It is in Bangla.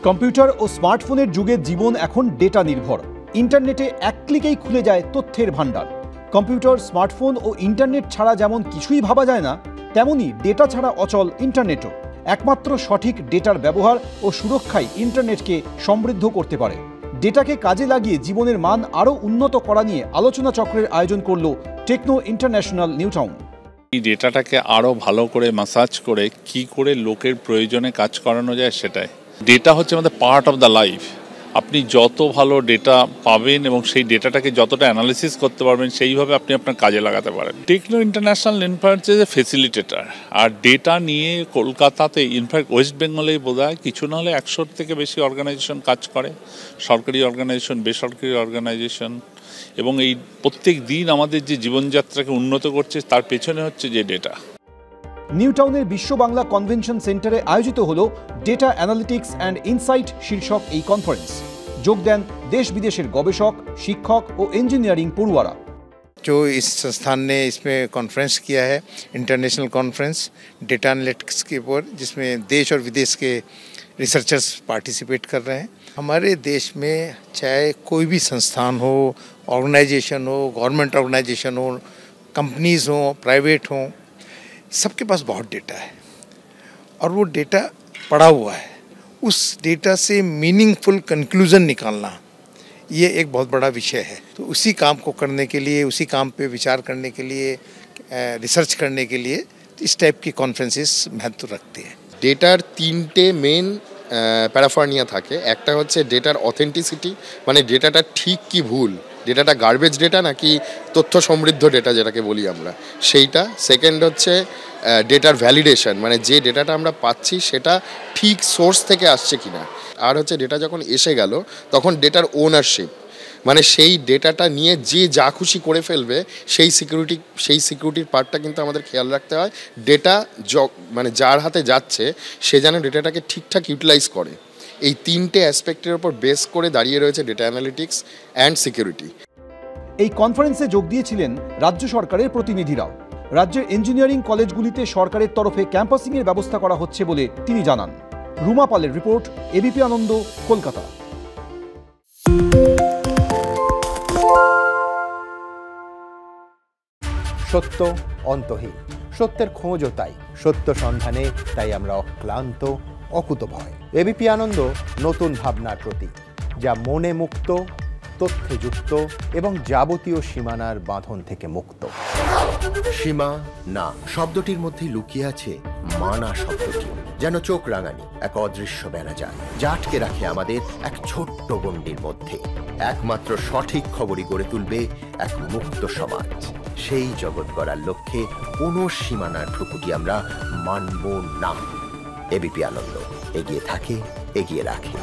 কম্পিউটার ও স্মার্টফোনের যুগে জীবন এখন ডেটা নির্ভর। ইন্টারনেটে এক ক্লিকেই খুলে যায় তথ্যের ভান্ডার। কম্পিউটার, স্মার্টফোন ও ইন্টারনেট ছাড়া যেমন কিছুই ভাবা যায় না, তেমনি ডেটা ছাড়া অচল ইন্টারনেটও। একমাত্র সঠিক ডেটার ব্যবহার ও সুরক্ষাই ইন্টারনেটকে সমৃদ্ধ করতে পারে। ডেটাকে কাজে লাগিয়ে জীবনের মান আরও উন্নত করা নিয়ে আলোচনা চক্রের আয়োজন করল টেকনো ইন্টারন্যাশনাল নিউ টাউন। এই ডেটাটাকে আরও ভালো করে ম্যাসাজ করে কি করে লোকের প্রয়োজনে কাজ করানো যায় সেটাই। ডেটা হচ্ছে আমাদের পার্ট অফ দ্য লাইফ। আপনি যত ভালো ডেটা পাবেন এবং সেই ডেটাটাকে যতটা অ্যানালিসিস করতে পারবেন, সেইভাবে আপনি আপনার কাজে লাগাতে পারেন। টেকনো ইন্টারন্যাশনাল ইনফ্যাক্ট যে ফেসিলিটেটার, আর ডেটা নিয়ে কলকাতাতে ইনফ্যাক্ট ওয়েস্ট বেঙ্গলেই বোধহয় কিছু না হলে 100 থেকে বেশি অর্গানাইজেশন কাজ করে, সরকারি অর্গানাইজেশন, বেসরকারি অর্গানাইজেশন। এবং এই প্রত্যেক দিন আমাদের যে জীবনযাত্রাকে উন্নত করছে তার পেছনে হচ্ছে যে ডেটা। নিউ টাউনের বিশ্ব বাংলা কনভেনশন সেন্টারে আয়োজিত হল ডেটা অ্যানালিটিক্স অ্যান্ড ইনসাইট শীর্ষক এই কনফারেন্স। যোগ দেন দেশ বিদেশের গবেষক, শিক্ষক ও ইঞ্জিনিয়ারিং পড়ুয়ারা। जो इस संस्थान ने इसमें कॉन्फ्रेंस किया है, इंटरनेशनल कॉन्फ्रेंस डेटा एनालिटिक्स के ऊपर, जिसमें देश और विदेश के रिसर्चर्स पार्टिसिपेट कर रहे हैं। हमारे देश में चाहे कोई भी संस्थान हो, ऑर्गेनाइजेशन हो, गवर्नमेंट ऑर्गेनाइजेशन हो, कंपनीज़ हों, प्राइवेट हों, सबके पास बहुत डेटा है और वो डेटा पड़ा हुआ है। उस डेटा से मीनिंगफुल कंक्लूजन निकालना ये एक बहुत बड़ा विषय है। तो उसी काम को करने के लिए, उसी काम पे विचार करने के लिए, रिसर्च करने के लिए इस टाइप की कॉन्फ्रेंसेस महत्व रखते हैं। ডেটার তিনটে মেন প্যারাফার্নিয়া থাকে। একটা হচ্ছে ডেটার অথেন্টিসিটি, মানে ডেটাটা ঠিক কি ভুল, ডেটাটা গার্বেজ ডেটা নাকি তথ্য সমৃদ্ধ ডেটা যেটাকে বলি আমরা, সেইটা। সেকেন্ড হচ্ছে ডেটার ভ্যালিডেশন, মানে যে ডেটাটা আমরা পাচ্ছি সেটা ঠিক সোর্স থেকে আসছে কিনা। আর হচ্ছে ডেটা যখন এসে গেল তখন ডেটার ওনারশিপ, মানে সেই ডেটাটা নিয়ে যে যা খুশি করে ফেলবে সেই সিকিউরিটির পার্টটা কিন্তু আমাদের খেয়াল রাখতে হয়। ডেটা মানে যার হাতে যাচ্ছে সে যেন ডেটাটাকে ঠিকঠাক ইউটিলাইজ করে। এই তিনটে অ্যাসপেক্টের উপর বেস করে দাঁড়িয়ে রয়েছে ডেটা অ্যানালিটিক্স অ্যান্ড সিকিউরিটি। এই কনফারেন্সে যোগ দিয়েছিলেন রাজ্য সরকারের প্রতিনিধিরাও। রাজ্যের ইঞ্জিনিয়ারিং কলেজগুলিতে সরকারের তরফে ক্যাম্পাসিংয়ের ব্যবস্থা করা হচ্ছে বলে তিনি জানান। রুমা পালের রিপোর্ট, এবিপি আনন্দ, কলকাতা। সত্য অন্তহীন, সত্যের খোঁজও তাই, সত্য সন্ধানে তাই আমরা অক্লান্ত, অকুতভয়। এবিপি আনন্দ নতুন ভাবনার প্রতীক, যা মনে মুক্ত, তথ্যে যুক্ত এবং যাবতীয় সীমানার বাঁধন থেকে মুক্ত। সীমা না শব্দটির মধ্যে লুকিয়ে আছে মানা শব্দটি, যেন চোখ রাঙানি এক অদৃশ্য বেড়াজাল, যা আটকে রাখে আমাদের এক ছোট্ট গণ্ডির মধ্যে। একমাত্র সঠিক খবরই গড়ে তুলবে এক মুক্ত সমাজ। সেই জগৎ গড়ার লক্ষ্যে কোনো সীমানার ঠুকুটি আমরা মানব না। এবিপি আনন্দ এগিয়ে থাকে, এগিয়ে রাখে।